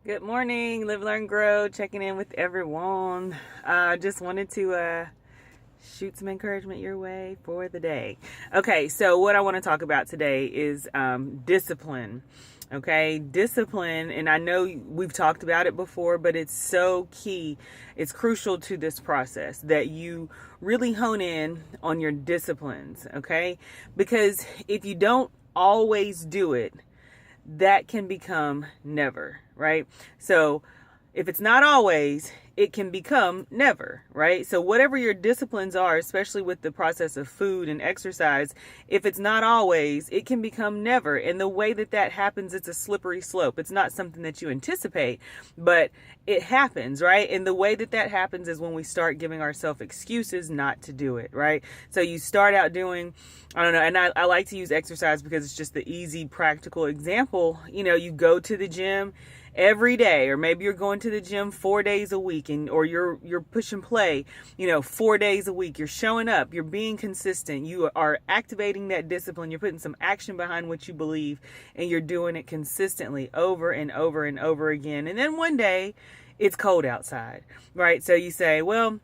Good morning, Live, Learn, Grow. Checking in with everyone. Just wanted to shoot some encouragement your way for the day. Okay, so what I want to talk about today is discipline. Okay, discipline, and I know we've talked about it before, but it's so key. It's crucial to this process that you really hone in on your disciplines. Okay, because if you don't always do it, that can become never, right? So if it's not always, it can become never, right? So whatever your disciplines are, especially with the process of food and exercise, if it's not always, it can become never. And the way that that happens, it's a slippery slope. It's not something that you anticipate, but it happens, right? And the way that that happens is when we start giving ourselves excuses not to do it, right? So you start out doing, I don't know, and I like to use exercise because it's just the easy, practical example. You know, you go to the gym every day, or maybe you're going to the gym 4 days a week, and or you're push and play, 4 days a week. You're showing up, you're being consistent, you are activating that discipline, you're putting some action behind what you believe, and you're doing it consistently over and over and over again. And then one day it's cold outside, right? So you say, well,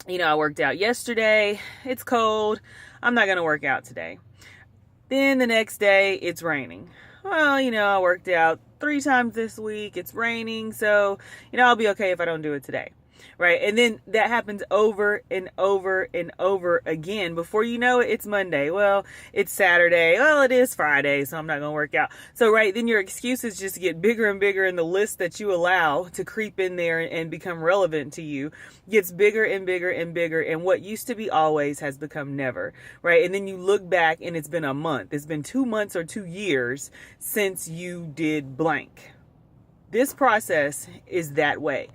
I worked out yesterday, it's cold, I'm not going to work out today. Then the next day it's raining. Well, I worked out 3 times this week. It's raining, so, I'll be okay if I don't do it today. Right? And then that happens over and over and over again. Before you know it, it's Monday. Well, it's Saturday. Well, it is Friday, so I'm not going to work out. So, right, then your excuses just get bigger and bigger, and the list that you allow to creep in there and become relevant to you gets bigger and bigger and bigger. And what used to be always has become never. Right? And then you look back and it's been a month. It's been 2 months or 2 years since you did blank. This process is that way.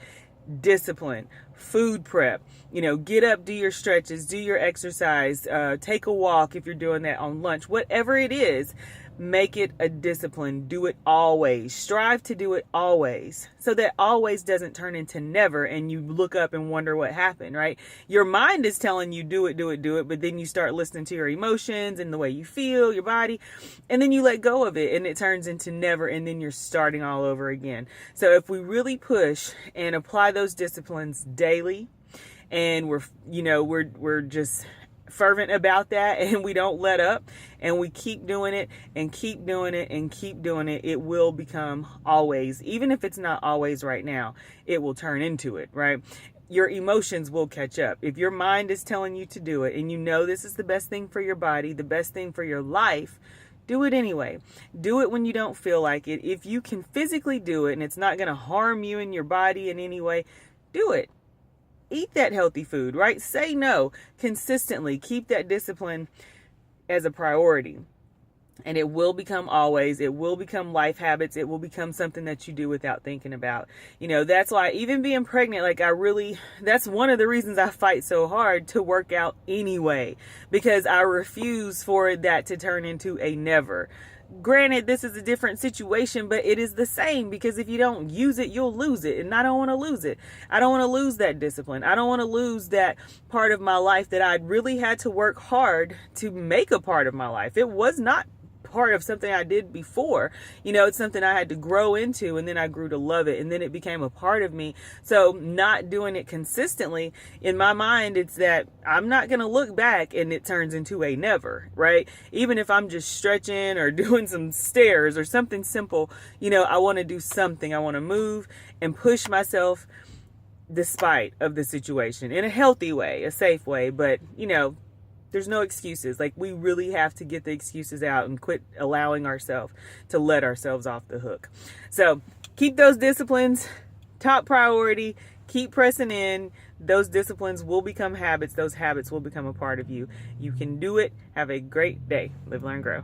Discipline, food prep, get up, do your stretches, do your exercise, take a walk if you're doing that on lunch, whatever it is, make it a discipline. Do it always. Strive to do it always, so that always doesn't turn into never and you look up and wonder what happened, right? Your mind is telling you do it, but then you start listening to your emotions and the way you feel, your body, and then you let go of it and it turns into never, and then you're starting all over again. So if we really push and apply those disciplines daily, and we're just fervent about that, and we don't let up, and we keep doing it and keep doing it and keep doing it, it will become always. Even if it's not always right now, it will turn into it, right? Your emotions will catch up. If your mind is telling you to do it, and this is the best thing for your body, the best thing for your life, do it anyway. Do it when you don't feel like it. If you can physically do it and it's not going to harm you and your body in any way, do it. Eat that healthy food, right? Say no consistently. Keep that discipline as a priority. And it will become always. It will become life habits. It will become something that you do without thinking about. That's why even being pregnant, that's one of the reasons I fight so hard to work out anyway. Because I refuse for that to turn into a never. Granted, this is a different situation, but it is the same, because if you don't use it, you'll lose it. And I don't want to lose it. I don't want to lose that discipline. I don't want to lose that part of my life that I really had to work hard to make a part of my life. It was not part of something I did before. It's something I had to grow into, and then I grew to love it, and then it became a part of me. So not doing it consistently, in my mind, it's that I'm not going to look back and it turns into a never, right? Even if I'm just stretching or doing some stairs or something simple, I want to do something. I want to move and push myself despite of the situation in a healthy way, a safe way, but there's no excuses. We really have to get the excuses out and quit allowing ourselves to let ourselves off the hook. So keep those disciplines top priority. Keep pressing in. Those disciplines will become habits. Those habits will become a part of you. You can do it. Have a great day. Live, learn, grow.